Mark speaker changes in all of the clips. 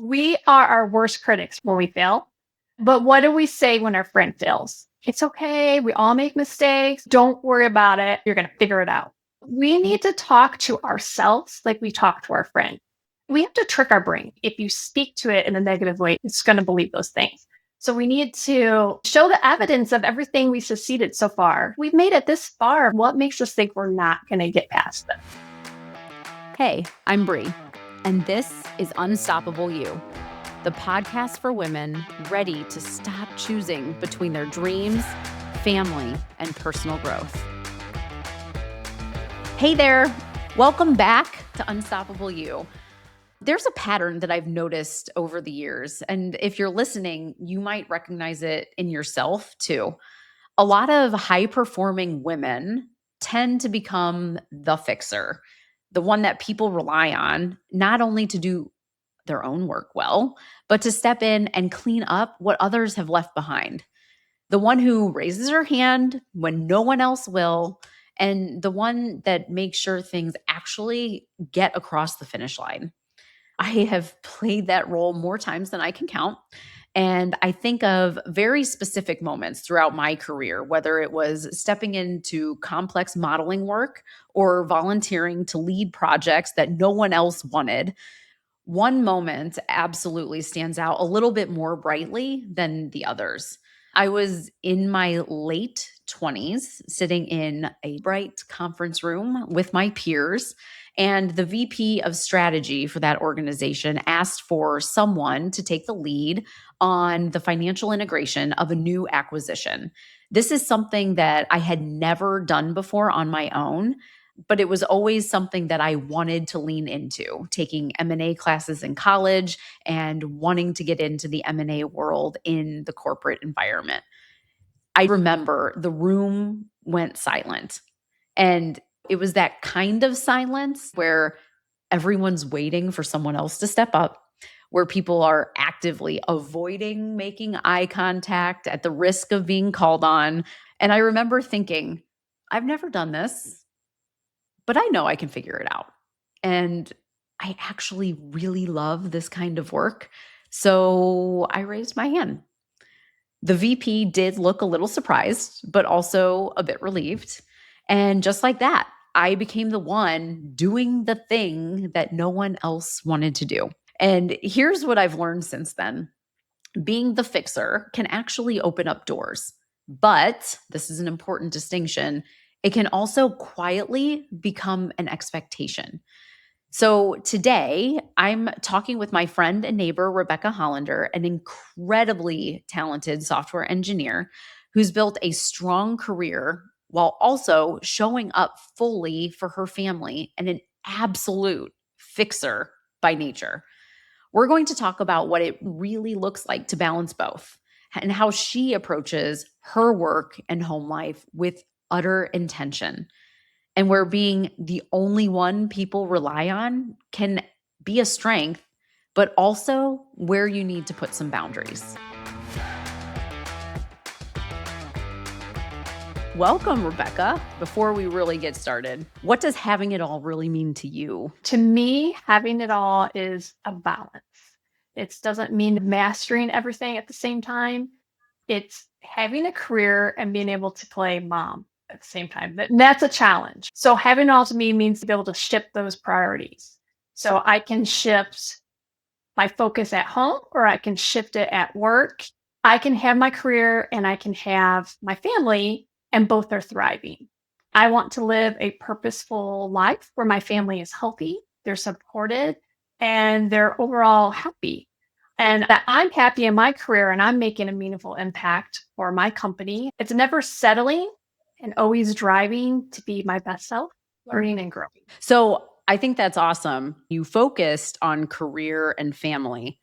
Speaker 1: We are our worst critics when we fail. But what do we say when our friend fails? It's okay. We all make mistakes. Don't worry about it. You're going to figure it out. We need to talk to ourselves like we talk to our friend. We have to trick our brain. If you speak to it in a negative way, it's going to believe those things. So we need to show the evidence of everything we succeeded so far. We've made it this far. What makes us think we're not going to get past this?
Speaker 2: Hey, I'm Bree, and this is Unstoppable You, the podcast for women ready to stop choosing between their dreams, family, and personal growth. Hey there, welcome back to Unstoppable You. There's a pattern that I've noticed over the years, and if you're listening, you might recognize it in yourself too. A lot of high-performing women tend to become the fixer, the one that people rely on, not only to do their own work well, but to step in and clean up what others have left behind. The one who raises her hand when no one else will, and the one that makes sure things actually get across the finish line. I have played that role more times than I can count. And I think of very specific moments throughout my career, whether it was stepping into complex modeling work or volunteering to lead projects that no one else wanted. One moment absolutely stands out a little bit more brightly than the others. I was in my late 20s, sitting in a bright conference room with my peers, and the VP of strategy for that organization asked for someone to take the lead on the financial integration of a new acquisition. This is something that I had never done before on my own, but it was always something that I wanted to lean into, taking M&A classes in college and wanting to get into the M&A world in the corporate environment. I remember the room went silent, and it was that kind of silence where everyone's waiting for someone else to step up, where people are actively avoiding making eye contact at the risk of being called on. And I remember thinking, I've never done this, but I know I can figure it out. And I actually really love this kind of work. So I raised my hand. The VP did look a little surprised, but also a bit relieved. And just like that, I became the one doing the thing that no one else wanted to do. And here's what I've learned since then. Being the fixer can actually open up doors, but this is an important distinction. It can also quietly become an expectation. So today, I'm talking with my friend and neighbor, Rebecca Hollander, an incredibly talented software engineer who's built a strong career while also showing up fully for her family and an absolute fixer by nature. We're going to talk about what it really looks like to balance both and how she approaches her work and home life with utter intention, and where being the only one people rely on can be a strength, but also where you need to put some boundaries. Welcome, Rebecca. Before we really get started, what does having it all really mean to you?
Speaker 1: To me, having it all is a balance. It doesn't mean mastering everything at the same time. It's having a career and being able to play mom at the same time. That's a challenge. So having it all to me means to be able to shift those priorities. So I can shift my focus at home or I can shift it at work. I can have my career and I can have my family, and both are thriving. I want to live a purposeful life where my family is healthy, they're supported, and they're overall happy. And that I'm happy in my career and I'm making a meaningful impact for my company. It's never settling and always driving to be my best self, learning and growing.
Speaker 2: So I think that's awesome. You focused on career and family.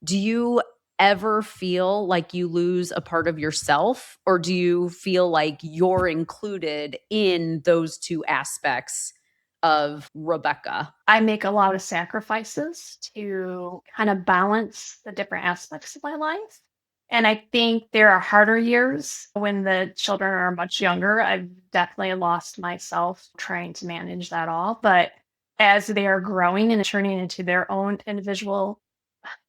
Speaker 2: Do you ever feel like you lose a part of yourself, or do you feel like you're included in those two aspects of Rebecca?
Speaker 1: I make a lot of sacrifices to kind of balance the different aspects of my life. And I think there are harder years when the children are much younger. I've definitely lost myself trying to manage that all. But as they are growing and turning into their own individual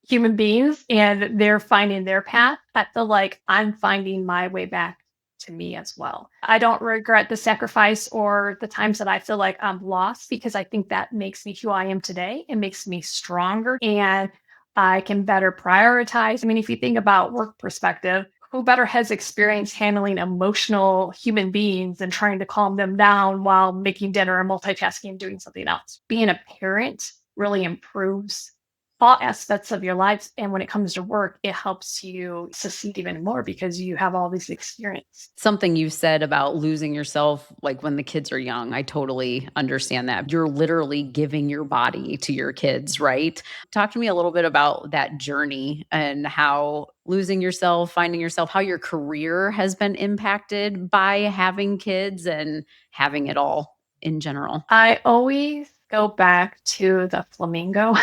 Speaker 1: human beings and they're finding their path. I feel like I'm finding my way back to me as well. I don't regret the sacrifice or the times that I feel like I'm lost because I think that makes me who I am today. It makes me stronger and I can better prioritize. I mean, if you think about work perspective, who better has experience handling emotional human beings and trying to calm them down while making dinner and multitasking and doing something else? Being a parent really improves all aspects of your lives. And when it comes to work, it helps you succeed even more because you have all this experience.
Speaker 2: Something you said about losing yourself, like when the kids are young, I totally understand that. You're literally giving your body to your kids, right? Talk to me a little bit about that journey and how losing yourself, finding yourself, how your career has been impacted by having kids and having it all in general.
Speaker 1: I always go back to the flamingo.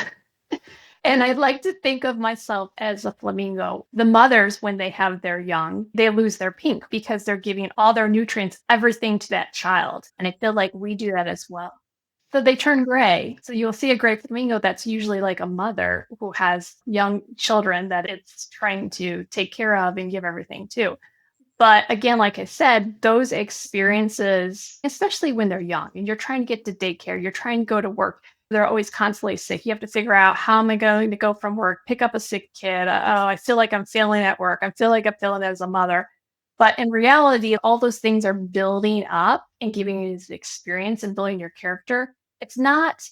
Speaker 1: And I like to think of myself as a flamingo. The mothers, when they have their young, they lose their pink because they're giving all their nutrients, everything to that child. And I feel like we do that as well. So they turn gray. So you'll see a gray flamingo that's usually like a mother who has young children that it's trying to take care of and give everything to. But again, like I said, those experiences, especially when they're young and you're trying to get to daycare, you're trying to go to work, they're always constantly sick. You have to figure out how am I going to go from work, pick up a sick kid. Oh, I feel like I'm failing at work. I feel like I'm failing as a mother. But in reality, all those things are building up and giving you this experience and building your character. It's not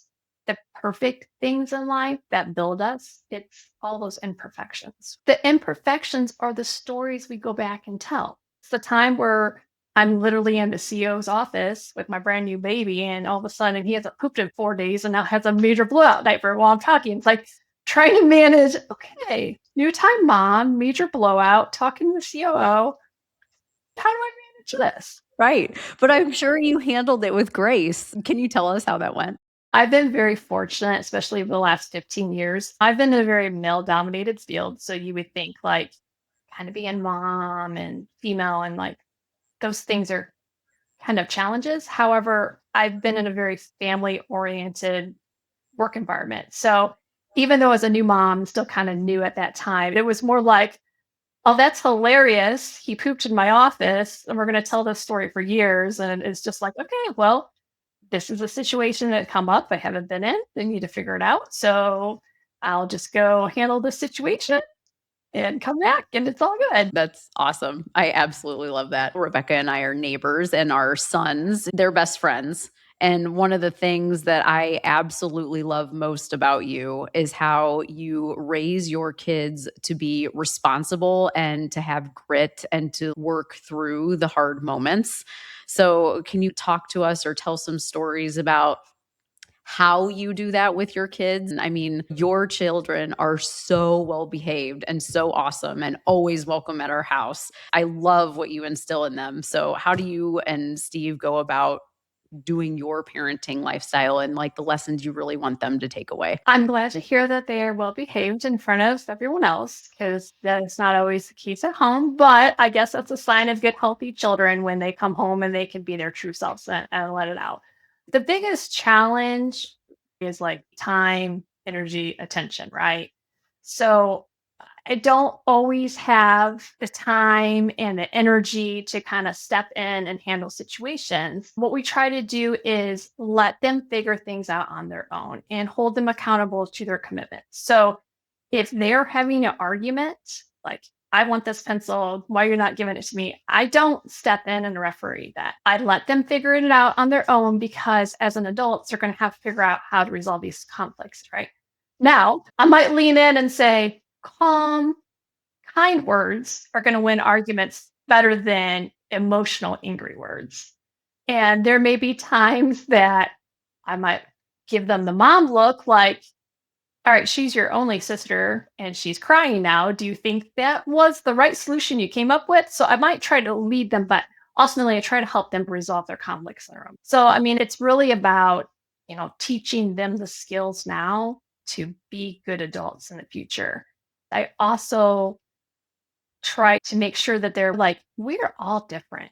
Speaker 1: the perfect things in life that build us. It's all those imperfections. The imperfections are the stories we go back and tell. It's the time where I'm literally in the CEO's office with my brand new baby, and all of a sudden he hasn't pooped in 4 days and now has a major blowout diaper while I'm talking. It's like trying to manage, okay, new time mom, major blowout, talking to the COO. How do I manage this?
Speaker 2: Right. But I'm sure you handled it with grace. Can you tell us how that went?
Speaker 1: I've been very fortunate, especially over the last 15 years. I've been in a very male dominated field. So you would think like kind of being mom and female and like those things are kind of challenges. However, I've been in a very family oriented work environment. So even though as a new mom, still kind of new at that time, it was more like, oh, that's hilarious. He pooped in my office and we're going to tell this story for years. And it's just like, okay, well, this is a situation that come up I haven't been in. They need to figure it out. So I'll just go handle the situation and come back and it's all good.
Speaker 2: That's awesome. I absolutely love that. Rebecca and I are neighbors, and our sons, they're best friends. And one of the things that I absolutely love most about you is how you raise your kids to be responsible and to have grit and to work through the hard moments. So, can you talk to us or tell some stories about how you do that with your kids? I mean, your children are so well behaved and so awesome and always welcome at our house. I love what you instill in them. So, how do you and Steve go about doing your parenting lifestyle and like the lessons you really want them to take away?
Speaker 1: I'm glad to hear that they are well behaved in front of everyone else because that is not always the case at home. But I guess that's a sign of good, healthy children when they come home and they can be their true selves and let it out. The biggest challenge is like time, energy, attention, right? So I don't always have the time and the energy to kind of step in and handle situations. What we try to do is let them figure things out on their own and hold them accountable to their commitments. So if they're having an argument, like, I want this pencil, why you're not giving it to me? I don't step in and referee that. I let them figure it out on their own because as an adult, they're going to have to figure out how to resolve these conflicts, right? Now, I might lean in and say, calm, kind words are going to win arguments better than emotional, angry words. And there may be times that I might give them the mom look like, all right, she's your only sister and she's crying now. Do you think that was the right solution you came up with? So I might try to lead them, but ultimately I try to help them resolve their conflicts on their own. So, I mean, it's really about, teaching them the skills now to be good adults in the future. I also try to make sure that they're like, we're all different.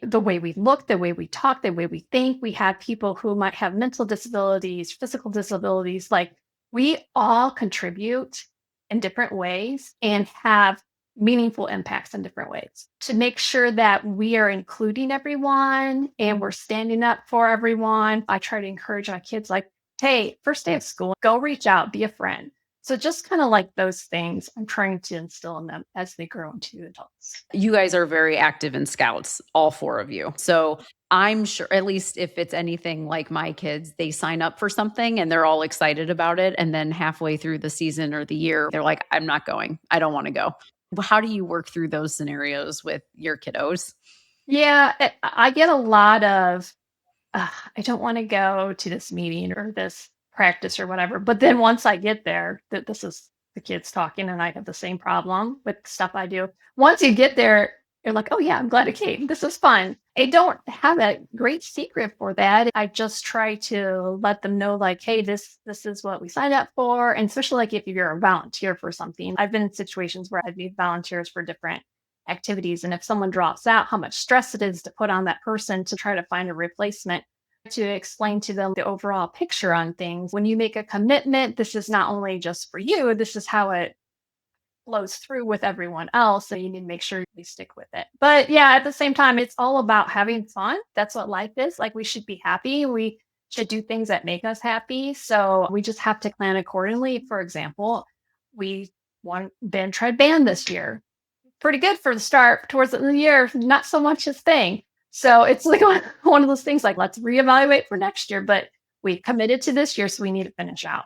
Speaker 1: The way we look, the way we talk, the way we think. We have people who might have mental disabilities, physical disabilities. Like, we all contribute in different ways and have meaningful impacts in different ways to make sure that we are including everyone and we're standing up for everyone. I try to encourage my kids like, hey, first day of school, go reach out, be a friend. So just kind of like those things I'm trying to instill in them as they grow into adults.
Speaker 2: You guys are very active in scouts, all 4 of you. So, I'm sure at least if it's anything like my kids, they sign up for something and they're all excited about it, and then halfway through the season or the year, they're like, "I'm not going. I don't wanna go." How do you work through those scenarios with your kiddos?
Speaker 1: Yeah, I get a lot of I don't want to go to this meeting or this practice or whatever. But then once I get there, that this is the kids talking, and I have the same problem with stuff I do. Once you get there, you're like, oh yeah, I'm glad it came. This is fun. I don't have a great secret for that. I just try to let them know, like, hey, this is what we signed up for. And especially like if you're a volunteer for something. I've been in situations where I've need volunteers for different activities. And if someone drops out, how much stress it is to put on that person to try to find a replacement, to explain to them the overall picture on things. When you make a commitment, this is not only just for you, this is how it flows through with everyone else. So you need to make sure you stick with it. But yeah, at the same time, it's all about having fun. That's what life is. Like we should be happy. We should do things that make us happy. So we just have to plan accordingly. For example, we want Ben tried band this year, pretty good for the start. Towards the end of the year, not so much his thing. So it's like one of those things like, let's reevaluate for next year, but we committed to this year, so we need to finish out.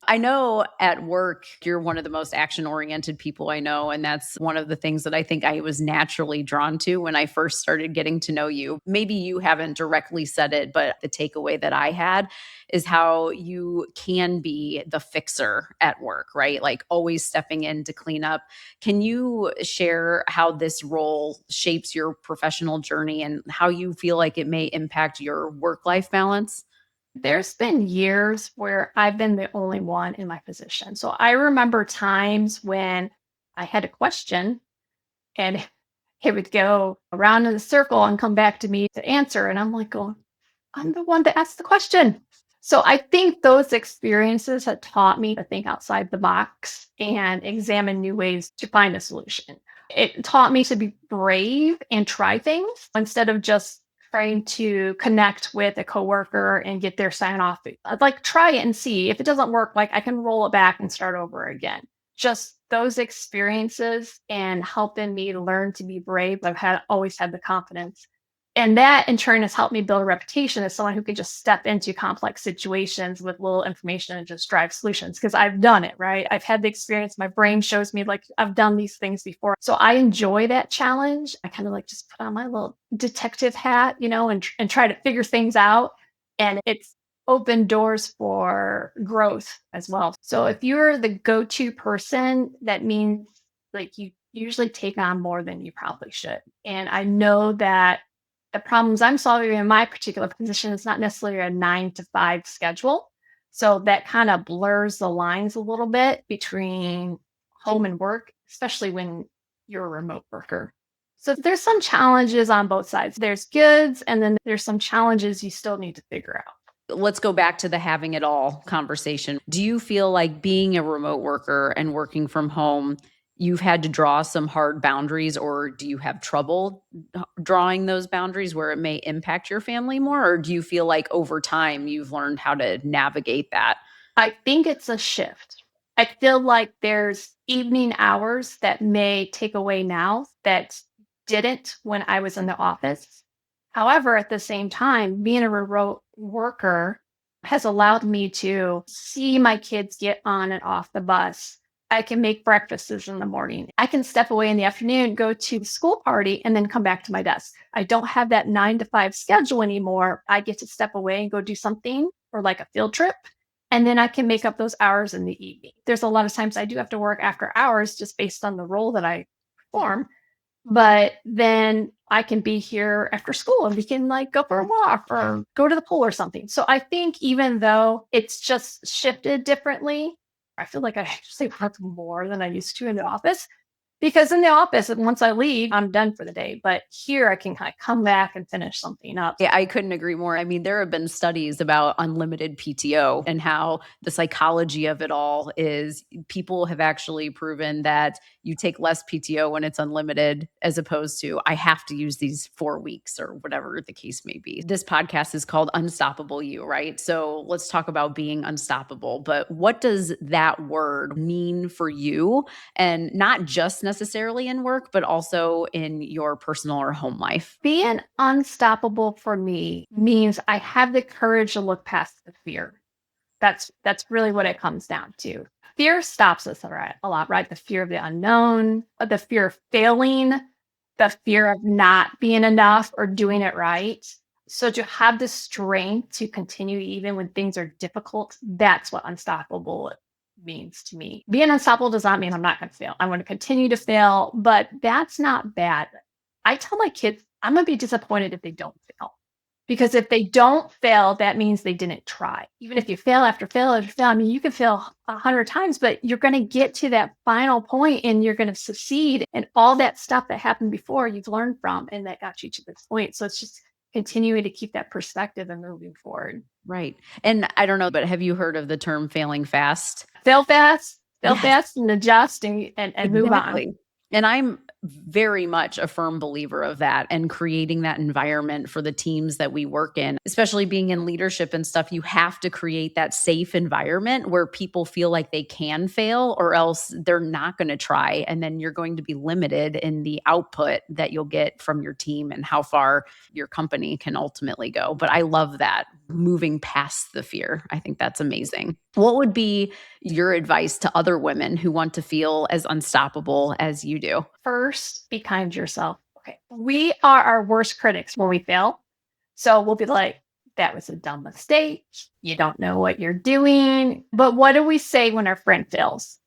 Speaker 2: I know at work, you're one of the most action oriented people I know. And that's one of the things that I think I was naturally drawn to when I first started getting to know you. Maybe you haven't directly said it, but the takeaway that I had is how you can be the fixer at work, right? Like always stepping in to clean up. Can you share how this role shapes your professional journey and how you feel like it may impact your work life balance?
Speaker 1: There's been years where I've been the only one in my position. So I remember times when I had a question and it would go around in a circle and come back to me to answer. And I'm like, going, I'm the one that asked the question. So I think those experiences have taught me to think outside the box and examine new ways to find a solution. It taught me to be brave and try things instead of just trying to connect with a coworker and get their sign off. I'd like try it and see if it doesn't work, like I can roll it back and start over again. Just those experiences and helping me learn to be brave. I've had always had the confidence, and that in turn has helped me build a reputation as someone who can just step into complex situations with little information and just drive solutions because I've done it, right? I've had the experience. My brain shows me like I've done these things before. So I enjoy that challenge. I kind of like just put on my little detective hat, and try to figure things out. And it's opened doors for growth as well. So if you're the go to person, that means like you usually take on more than you probably should. And I know that the problems I'm solving in my particular position is not necessarily a 9 to 5 schedule. So that kind of blurs the lines a little bit between home and work, especially when you're a remote worker. So there's some challenges on both sides. There's goods, and then there's some challenges you still need to figure out.
Speaker 2: Let's go back to the having it all conversation. Do you feel like being a remote worker and working from home, you've had to draw some hard boundaries, or do you have trouble drawing those boundaries where it may impact your family more? Or do you feel like over time you've learned how to navigate that?
Speaker 1: I think it's a shift. I feel like there's evening hours that may take away now that didn't when I was in the office. However, at the same time, being a remote worker has allowed me to see my kids get on and off the bus. I can make breakfasts in the morning. I can step away in the afternoon, go to the school party, and then come back to my desk. I don't have that 9 to 5 schedule anymore. I get to step away and go do something or like a field trip. And then I can make up those hours in the evening. There's a lot of times I do have to work after hours just based on the role that I perform. But then I can be here after school and we can like go for a walk or go to the pool or something. So I think even though it's just shifted differently, I feel like I actually work more than I used to in the office. Because in the office, once I leave, I'm done for the day. But here I can kind of come back and finish something up.
Speaker 2: Yeah, I couldn't agree more. I mean, there have been studies about unlimited PTO and how the psychology of it all is people have actually proven that you take less PTO when it's unlimited as opposed to I have to use these 4 weeks or whatever the case may be. This podcast is called Unstoppable You, right? So let's talk about being unstoppable. But what does that word mean for you? And not just necessarily in work, but also in your personal or home life?
Speaker 1: Being unstoppable for me means I have the courage to look past the fear. That's really what it comes down to. Fear stops us a lot, right? The fear of the unknown, the fear of failing, the fear of not being enough or doing it right. So to have the strength to continue even when things are difficult, that's what unstoppable means to me. Being unstoppable does not mean I'm not going to fail. I'm going to continue to fail, but that's not bad. I tell my kids, I'm going to be disappointed if they don't fail. Because if they don't fail, that means they didn't try. Even if you fail after fail after fail, I mean, you can fail 100 times, but you're going to get to that final point and you're going to succeed. And all that stuff that happened before, you've learned from, and that got you to this point. So it's just continuing to keep that perspective and moving forward.
Speaker 2: Right. And I don't know, but have you heard of the term failing fast?
Speaker 1: Fail fast,
Speaker 2: Yes.
Speaker 1: and adjust and move on.
Speaker 2: Exactly. And I'm very much a firm believer of that and creating that environment for the teams that we work in, especially being in leadership and stuff. You have to create that safe environment where people feel like they can fail or else they're not going to try. And then you're going to be limited in the output that you'll get from your team and how far your company can ultimately go. But I love that moving past the fear. I think that's amazing. What would be your advice to other women who want to feel as unstoppable as you do?
Speaker 1: First, be kind to yourself. Okay. We are our worst critics when we fail. So we'll be like, that was a dumb mistake. You don't know what you're doing. But what do we say when our friend fails?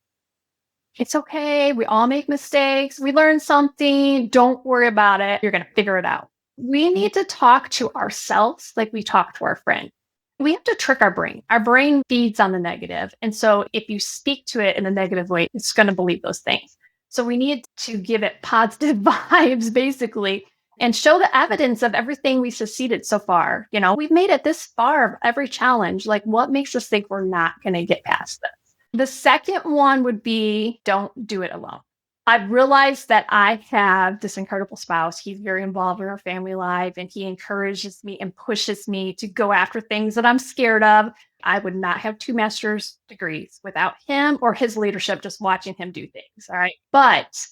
Speaker 1: It's okay. We all make mistakes. We learn something. Don't worry about it. You're going to figure it out. We need to talk to ourselves like we talk to our friend. We have to trick our brain. Our brain feeds on the negative. And so if you speak to it in a negative way, it's going to believe those things. So we need to give it positive vibes, basically, and show the evidence of everything we succeeded so far. You know, we've made it this far of every challenge. Like, what makes us think we're not going to get past this? The second one would be don't do it alone. I've realized that I have this incredible spouse. He's very involved in our family life and he encourages me and pushes me to go after things that I'm scared of. I would not have 2 master's degrees without him or his leadership, just watching him do things. All right. But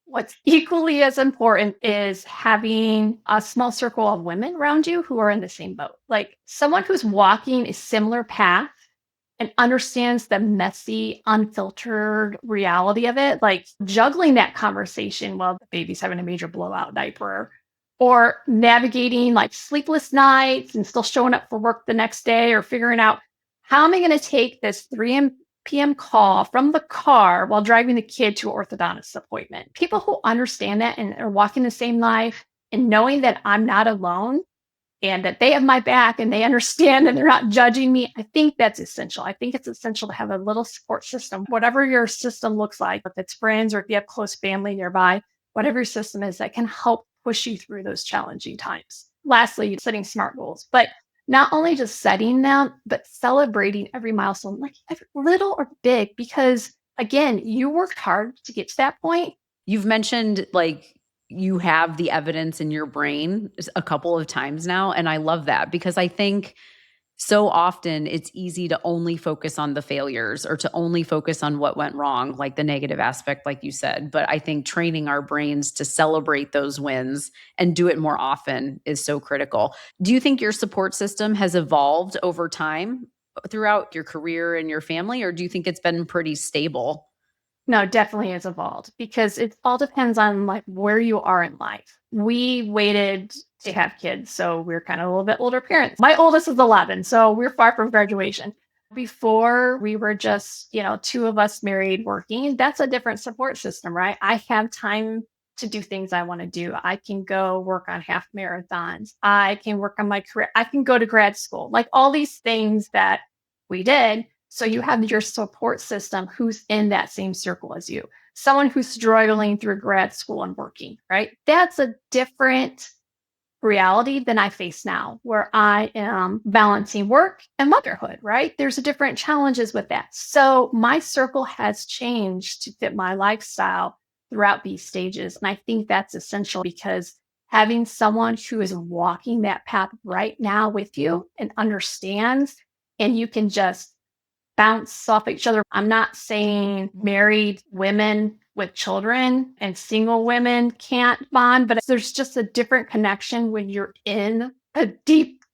Speaker 1: what's equally as important is having a small circle of women around you who are in the same boat, like someone who's walking a similar path and understands the messy, unfiltered reality of it, like juggling that conversation while the baby's having a major blowout diaper, or navigating like sleepless nights and still showing up for work the next day, or figuring out how am I going to take this 3 p.m. call from the car while driving the kid to an orthodontist appointment. People who understand that and are walking the same life and knowing that I'm not alone and that they have my back and they understand and they're not judging me. I think that's essential. I think it's essential to have a little support system, whatever your system looks like, if it's friends or if you have close family nearby, whatever your system is that can help push you through those challenging times. Lastly, setting smart goals, but not only just setting them, but celebrating every milestone, like little or big, because again, you worked hard to get to that point.
Speaker 2: You've mentioned like you have the evidence in your brain a couple of times now. And I love that because I think so often it's easy to only focus on the failures or to only focus on what went wrong, like the negative aspect, like you said. But I think training our brains to celebrate those wins and do it more often is so critical. Do you think your support system has evolved over time throughout your career and your family, or do you think it's been pretty stable?
Speaker 1: No, definitely has evolved because it all depends on like where you are in life. We waited to have kids, so we're kind of a little bit older parents. My oldest is 11, so we're far from graduation. Before we were just, 2 of us married working, that's a different support system, right? I have time to do things I want to do. I can go work on half marathons. I can work on my career. I can go to grad school. Like all these things that we did. So you have your support system who's in that same circle as you. someone who's struggling through grad school and working, right? That's a different reality than I face now, where I am balancing work and motherhood, right? There's a different challenges with that. So my circle has changed to fit my lifestyle throughout these stages. And I think that's essential because having someone who is walking that path right now with you and understands, and you can just bounce off each other. I'm not saying married women with children and single women can't bond, but there's just a different connection when you're in a deep,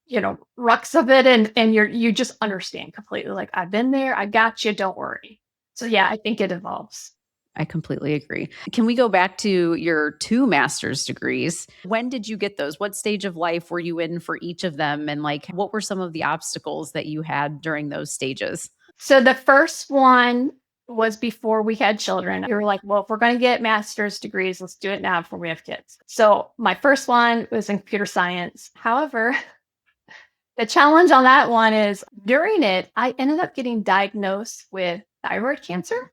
Speaker 1: rucks of it and you just understand completely. Like, I've been there, I got you, don't worry. So yeah, I think it evolves.
Speaker 2: I completely agree. Can we go back to your 2 master's degrees? When did you get those? What stage of life were you in for each of them? And like, what were some of the obstacles that you had during those stages?
Speaker 1: So the first one was before we had children. We were like, well, if we're going to get master's degrees, let's do it now before we have kids. So my first one was in computer science. However, the challenge on that one is during it, I ended up getting diagnosed with thyroid cancer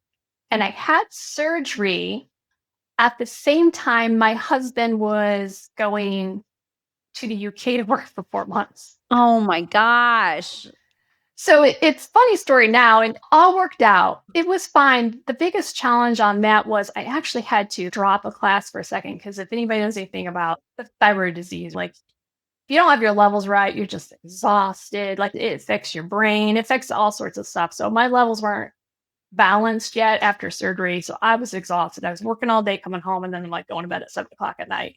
Speaker 1: and I had surgery at the same time my husband was going to the UK to work for 4 months.
Speaker 2: Oh my gosh.
Speaker 1: So it's funny story now and all worked out. It was fine. The biggest challenge on that was I actually had to drop a class for a second because if anybody knows anything about the thyroid disease, like if you don't have your levels right, you're just exhausted. Like it affects your brain, it affects all sorts of stuff. So my levels weren't balanced yet after surgery. So I was exhausted. I was working all day, coming home, and then I'm like going to bed at 7 o'clock at night.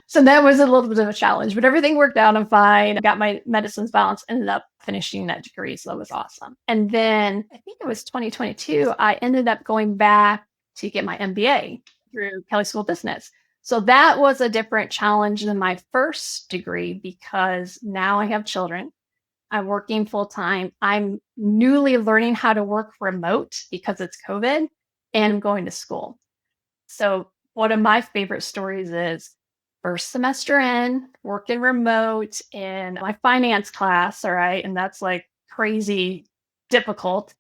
Speaker 1: So that was a little bit of a challenge, but everything worked out. I'm fine. I got my medicines balanced, ended up finishing that degree. So that was awesome. And then I think it was 2022, I ended up going back to get my MBA through Kelly School of Business. So that was a different challenge than my first degree because now I have children. I'm working full time. I'm newly learning how to work remote because it's COVID and I'm going to school. So, one of my favorite stories is first semester in, working remote in my finance class. All right. And that's like crazy difficult.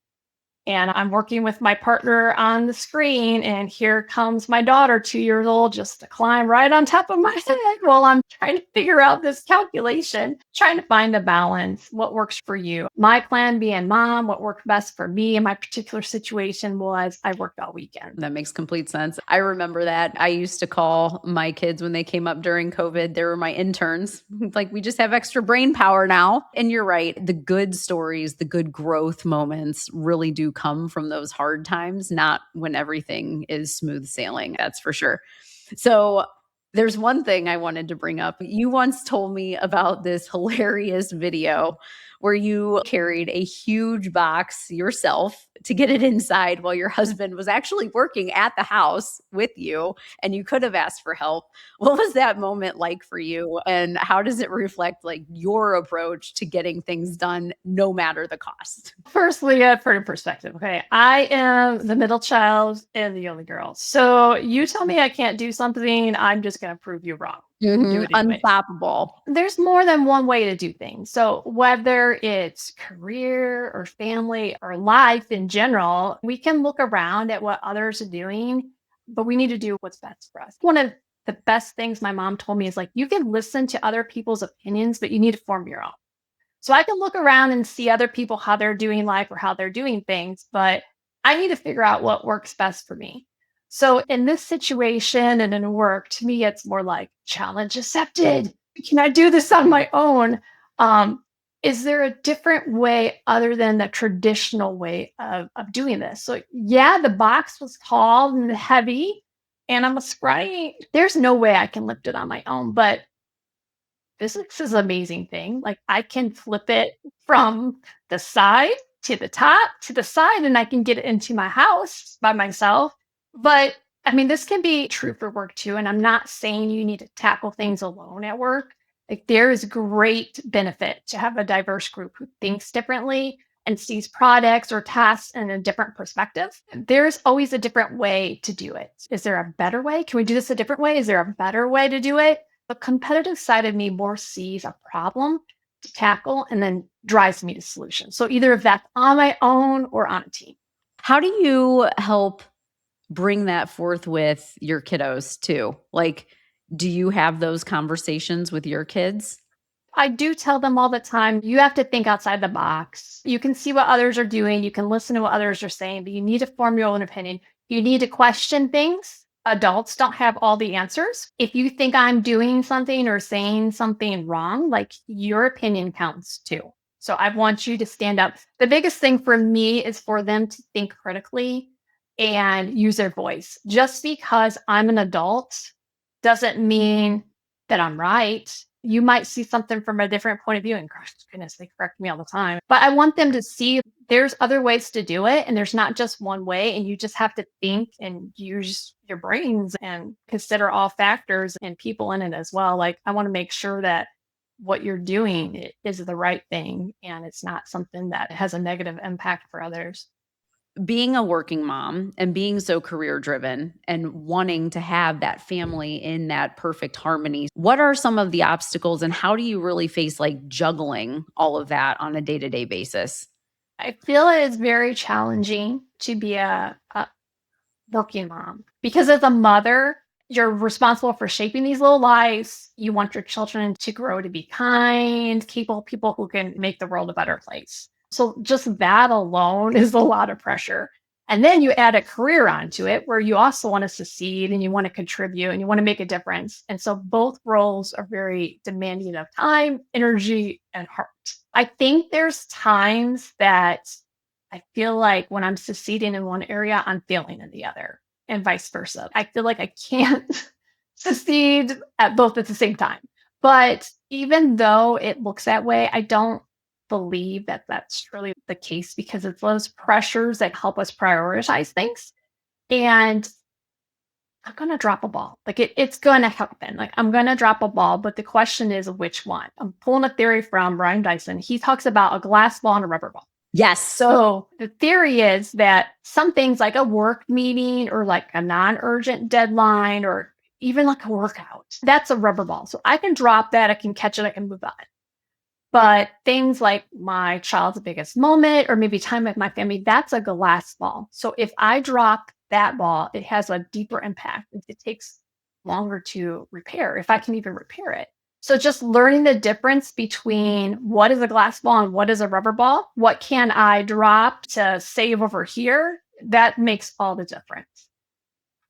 Speaker 1: And I'm working with my partner on the screen, and here comes my daughter, 2 years old, just to climb right on top of my head while I'm trying to figure out this calculation, trying to find a balance. What works for you? My plan being mom, what worked best for me in my particular situation was I worked all weekend.
Speaker 2: That makes complete sense. I remember that. I used to call my kids when they came up during COVID. They were my interns. Like, we just have extra brain power now. And you're right. The good stories, the good growth moments really do come from those hard times, not when everything is smooth sailing. That's for sure. So, there's one thing I wanted to bring up. You once told me about this hilarious video where you carried a huge box yourself to get it inside while your husband was actually working at the house with you and you could have asked for help. What was that moment like for you? And how does it reflect like your approach to getting things done no matter the cost?
Speaker 1: Firstly, for perspective, okay, I am the middle child and the only girl. So you tell me I can't do something, I'm just going to prove you wrong. Do it anyways.
Speaker 2: Unstoppable.
Speaker 1: There's more than one way to do things. So whether it's career or family or life in general, we can look around at what others are doing, but we need to do what's best for us. One of the best things my mom told me is like, you can listen to other people's opinions, but you need to form your own. So I can look around and see other people, how they're doing life or how they're doing things, but I need to figure out what works best for me. So in this situation and in work, to me, it's more like challenge accepted. Can I do this on my own? Um, is there a different way other than the traditional way of doing this? So yeah, the box was tall and heavy, and I'm a scrawny. There's no way I can lift it on my own, but physics is an amazing thing. Like I can flip it from the side to the top to the side and I can get it into my house by myself. But I mean, this can be true for work too. And I'm not saying you need to tackle things alone at work. Like there is great benefit to have a diverse group who thinks differently and sees products or tasks in a different perspective. There's always a different way to do it. Is there a better way? Can we do this a different way? Is there a better way to do it? The competitive side of me more sees a problem to tackle and then drives me to solutions. So either if that's on my own or on a team.
Speaker 2: How do you help bring that forth with your kiddos too? Like, do you have those conversations with your kids?
Speaker 1: I do tell them all the time, you have to think outside the box. You can see what others are doing, you can listen to what others are saying, but you need to form your own opinion. You need to question things. Adults don't have all the answers. If you think I'm doing something or saying something wrong, like your opinion counts too. So I want you to stand up. The biggest thing for me is for them to think critically and use their voice. Just because I'm an adult doesn't mean that I'm right. You might see something from a different point of view, and gosh, goodness, they correct me all the time. But I want them to see there's other ways to do it, and there's not just one way. And you just have to think and use your brains and consider all factors and people in it as well. Like, I want to make sure that what you're doing is the right thing and it's not something that has a negative impact for others.
Speaker 2: Being a working mom and being so career driven and wanting to have that family in that perfect harmony, what are some of the obstacles and how do you really face like juggling all of that on a day-to-day basis?
Speaker 1: I feel it is very challenging to be a working mom because as a mother, you're responsible for shaping these little lives. You want your children to grow to be kind, capable people who can make the world a better place. So just that alone is a lot of pressure. And then you add a career onto it where you also want to succeed and you want to contribute and you want to make a difference. And so both roles are very demanding of time, energy, and heart. I think there's times that I feel like when I'm succeeding in one area, I'm failing in the other, and vice versa. I feel like I can't succeed at both at the same time. But even though it looks that way, I don't believe that that's really the case because it's those pressures that help us prioritize things. And I'm going to drop a ball. Like it's going to happen. Like I'm going to drop a ball, but the question is which one? I'm pulling a theory from Brian Dyson. He talks about a glass ball and a rubber ball.
Speaker 2: Yes.
Speaker 1: So the theory is that some things like a work meeting or like a non-urgent deadline or even like a workout, that's a rubber ball. So I can drop that, I can catch it, I can move on. But things like my child's biggest moment or maybe time with my family, that's a glass ball. So if I drop that ball, it has a deeper impact. It takes longer to repair, if I can even repair it. So just learning the difference between what is a glass ball and what is a rubber ball, what can I drop to save over here, that makes all the difference.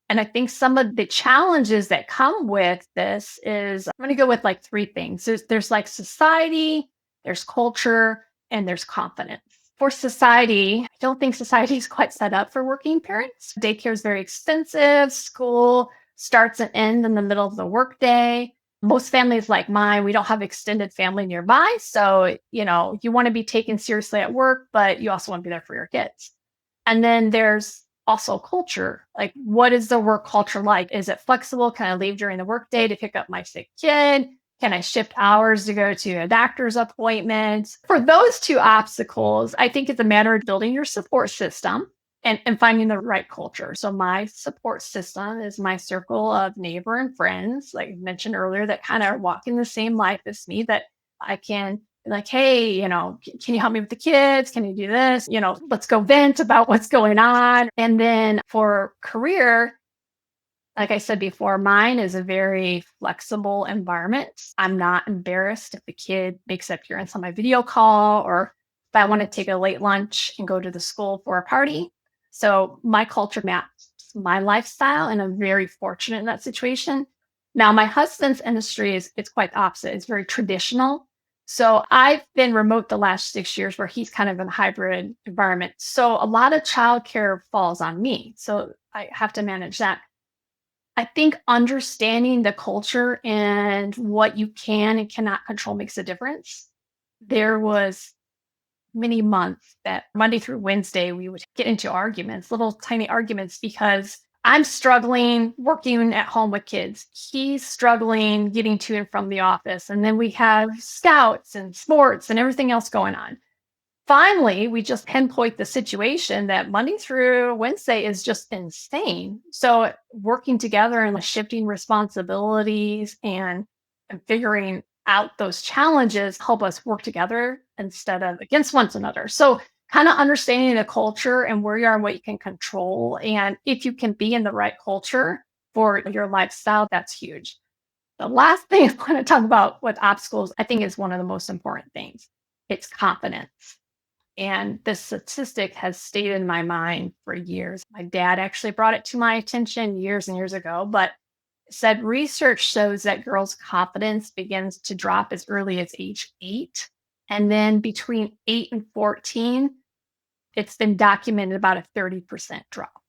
Speaker 1: And I think some of the challenges that come with this is I'm going to go with like three things. There's like society, there's culture, and there's confidence. For society, I don't think society is quite set up for working parents. Daycare is very expensive. School starts and ends in the middle of the workday. Most families like mine, we don't have extended family nearby. So, you want to be taken seriously at work, but you also want to be there for your kids. And then there's also culture. Like, what is the work culture like? Is it flexible? Can I leave during the workday to pick up my sick kid? Can I shift hours to go to a doctor's appointment? For those two obstacles, I think it's a matter of building your support system and finding the right culture. So my support system is my circle of neighbor and friends, like I mentioned earlier, that kind of are walking the same life as me that I can be like, hey, can you help me with the kids? Can you do this? Let's go vent about what's going on. And then for career, like I said before, mine is a very flexible environment. I'm not embarrassed if the kid makes an appearance on my video call or if I want to take a late lunch and go to the school for a party. So my culture maps my lifestyle, and I'm very fortunate in that situation. Now, my husband's industry it's quite the opposite. It's very traditional. So I've been remote the last 6 years where he's kind of in a hybrid environment. So a lot of childcare falls on me. So I have to manage that. I think understanding the culture and what you can and cannot control makes a difference. There was many months that Monday through Wednesday we would get into arguments, little tiny arguments because I'm struggling working at home with kids. He's struggling getting to and from the office. And then we have scouts and sports and everything else going on. Finally, we just pinpoint the situation that Monday through Wednesday is just insane. So working together and shifting responsibilities and figuring out those challenges help us work together instead of against one another. So kind of understanding the culture and where you are and what you can control. And if you can be in the right culture for your lifestyle, that's huge. The last thing I want to talk about with obstacles, I think is one of the most important things. It's confidence. And this statistic has stayed in my mind for years. My dad actually brought it to my attention years and years ago, but said research shows that girls' confidence begins to drop as early as age 8. And then between 8 and 14, it's been documented about a 30% drop.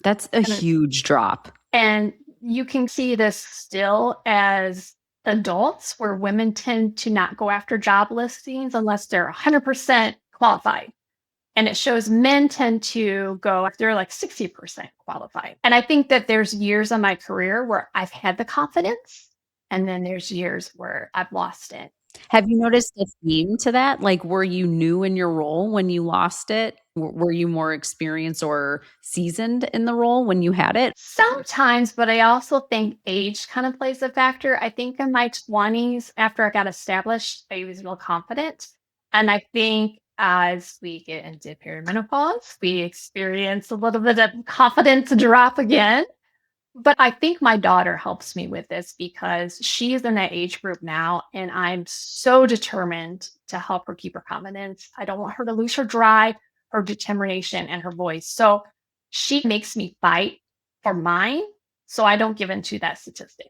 Speaker 2: That's a
Speaker 1: And,
Speaker 2: huge drop.
Speaker 1: and you can see this still as adults, where women tend to not go after job listings unless they're 100% qualified. And it shows men tend to go after like 60% qualified. And I think that there's years of my career where I've had the confidence, and then there's years where I've lost it.
Speaker 2: Have you noticed a theme to that? Like, were you new in your role when you lost it? Were you more experienced or seasoned in the role when you had it?
Speaker 1: Sometimes, but I also think age kind of plays a factor. I think in my 20s, after I got established, I was real confident. And I think as we get into perimenopause, we experience a little bit of confidence drop again. But I think my daughter helps me with this because she is in that age group now, and I'm so determined to help her keep her confidence. I don't want her to lose her drive, her determination, and her voice. So she makes me fight for mine so I don't give into that statistic.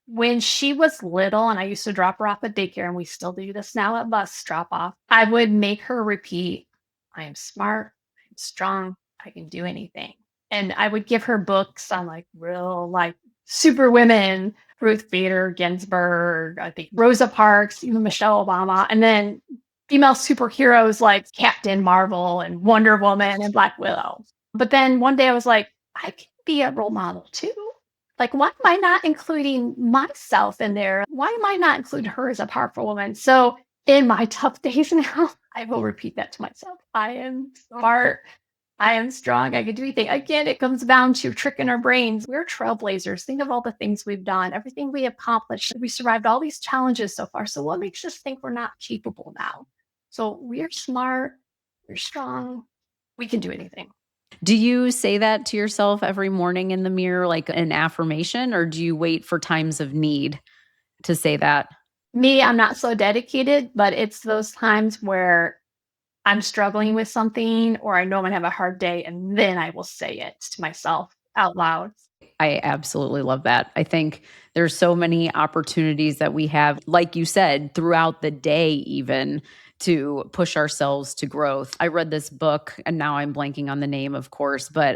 Speaker 1: When she was little and I used to drop her off at daycare, and we still do this now at bus drop off, I would make her repeat, I am smart, I'm strong, I can do anything. And I would give her books on like real like super women, Ruth Bader Ginsburg, I think Rosa Parks, even Michelle Obama, and then female superheroes like Captain Marvel and Wonder Woman and Black Widow. But then one day I was like, I can be a role model too. Like, why am I not including myself in there? Why am I not including her as a powerful woman? So in my tough days now, I will repeat that to myself. I am smart. I am strong. I can do anything. Again, it comes down to tricking our brains. We're trailblazers. Think of all the things we've done, everything we accomplished. We survived all these challenges so far. So what makes us think we're not capable now? So we're smart. We're strong. We can do anything.
Speaker 2: Do you say that to yourself every morning in the mirror, like an affirmation, or do you wait for times of need to say that?
Speaker 1: Me, I'm not so dedicated, but it's those times where I'm struggling with something or I know I'm gonna have a hard day, and then I will say it to myself out loud.
Speaker 2: I absolutely love that. I think there's so many opportunities that we have, like you said, throughout the day, even to push ourselves to growth. I read this book and now I'm blanking on the name, of course, but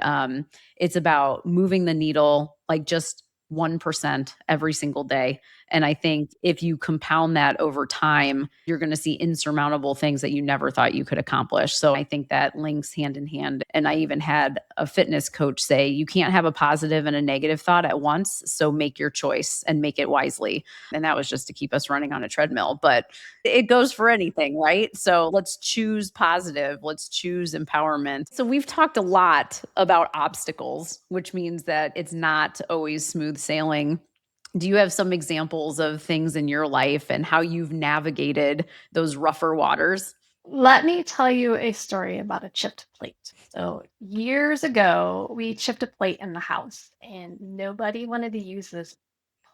Speaker 2: it's about moving the needle like just 1% every single day. And I think if you compound that over time, you're going to see insurmountable things that you never thought you could accomplish. So I think that links hand in hand. And I even had a fitness coach say, you can't have a positive and a negative thought at once. So make your choice and make it wisely. And that was just to keep us running on a treadmill, but it goes for anything, right? So let's choose positive. Let's choose empowerment. So we've talked a lot about obstacles, which means that it's not always smooth sailing. Do you have some examples of things in your life and how you've navigated those rougher waters?
Speaker 1: Let me tell you a story about a chipped plate. So years ago, we chipped a plate in the house, and nobody wanted to use this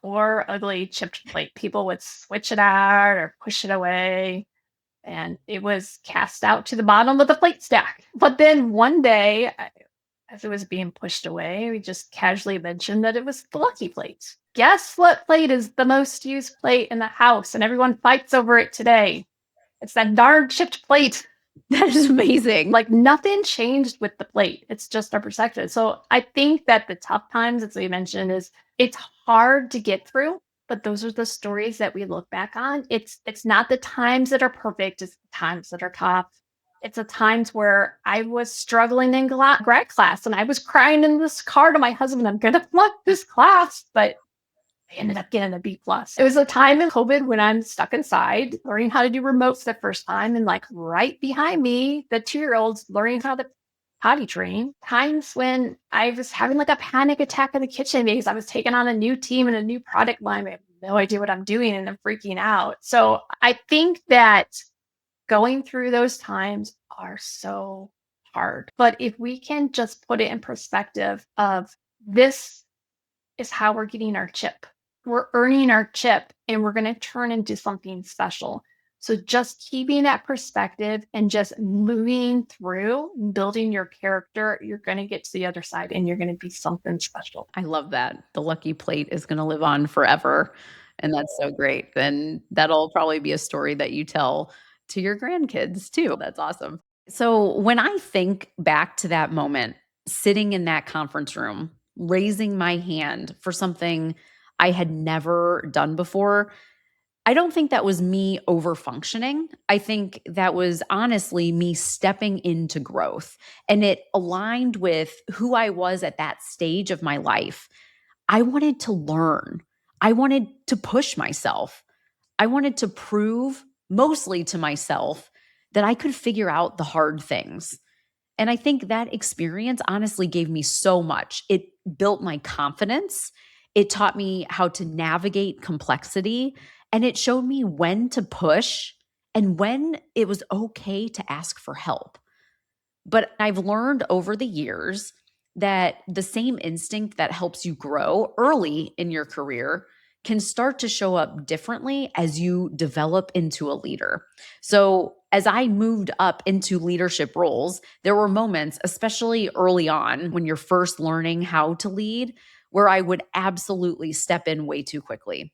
Speaker 1: poor, ugly chipped plate. People would switch it out or push it away, and it was cast out to the bottom of the plate stack. But then one day, as it was being pushed away, we just casually mentioned that it was the lucky plate. Guess what plate is the most used plate in the house, and everyone fights over it today? It's that darn chipped plate.
Speaker 2: That is amazing.
Speaker 1: Like nothing changed with the plate. It's just our perspective. So I think that the tough times, as we mentioned, is it's hard to get through, but those are the stories that we look back on. It's not the times that are perfect, it's the times that are tough. It's the times where I was struggling in grad class and I was crying in this car to my husband, I'm gonna flunk this class, but I ended up getting a B plus. It was a time in COVID when I'm stuck inside, learning how to do remotes the first time, and like right behind me, the 2-year-olds learning how to potty train. Times when I was having like a panic attack in the kitchen because I was taking on a new team and a new product line. I have no idea what I'm doing and I'm freaking out. So I think that Going through those times are so hard. But if we can just put it in perspective of this is how we're getting our chip. We're earning our chip and we're going to turn into something special. So just keeping that perspective and just moving through, building your character, you're going to get to the other side and you're going to be something special.
Speaker 2: I love that. The lucky plate is going to live on forever. And that's so great. And that'll probably be a story that you tell to your grandkids too. That's awesome. So when I think back to that moment, sitting in that conference room, raising my hand for something I had never done before, I don't think that was me over functioning. I think that was honestly me stepping into growth. And it aligned with who I was at that stage of my life. I wanted to learn. I wanted to push myself. I wanted to prove, mostly to myself, that I could figure out the hard things. And I think that experience honestly gave me so much. It built my confidence. It taught me how to navigate complexity. And it showed me when to push and when it was okay to ask for help. But I've learned over the years that the same instinct that helps you grow early in your career can start to show up differently as you develop into a leader. So, as I moved up into leadership roles, there were moments, especially early on when you're first learning how to lead, where I would absolutely step in way too quickly.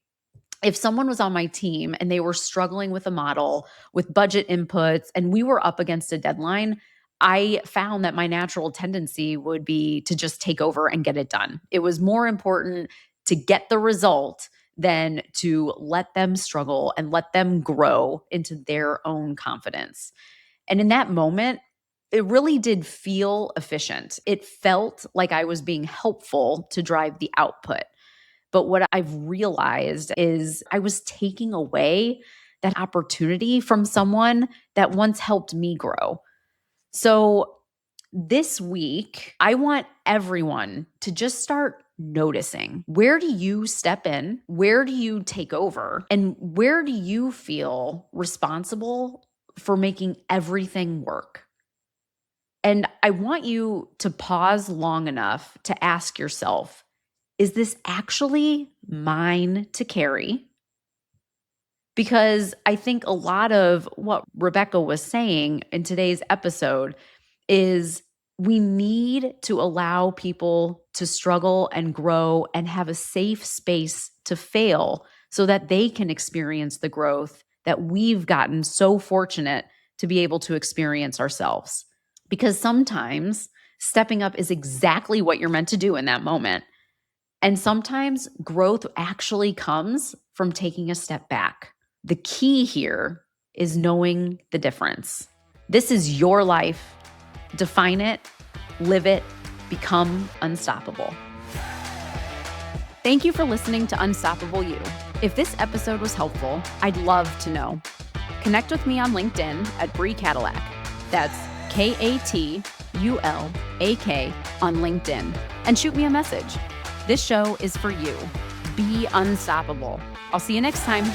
Speaker 2: If someone was on my team and they were struggling with a model, with budget inputs, and we were up against a deadline, I found that my natural tendency would be to just take over and get it done. It was more important to get the result than to let them struggle and let them grow into their own confidence. And in that moment, it really did feel efficient. It felt like I was being helpful to drive the output. But what I've realized is I was taking away that opportunity from someone that once helped me grow. So this week, I want everyone to just start noticing, where do you step in? Where do you take over? And where do you feel responsible for making everything work? And I want you to pause long enough to ask yourself, is this actually mine to carry? Because I think a lot of what Rebecca was saying in today's episode is we need to allow people to struggle and grow and have a safe space to fail so that they can experience the growth that we've gotten so fortunate to be able to experience ourselves. Because sometimes stepping up is exactly what you're meant to do in that moment. And sometimes growth actually comes from taking a step back. The key here is knowing the difference. This is your life. Define it, live it, become unstoppable. Thank you for listening to Unstoppable You. If this episode was helpful, I'd love to know. Connect with me on LinkedIn at Bree Cadillac. That's Katulak on LinkedIn. And shoot me a message. This show is for you. Be unstoppable. I'll see you next time.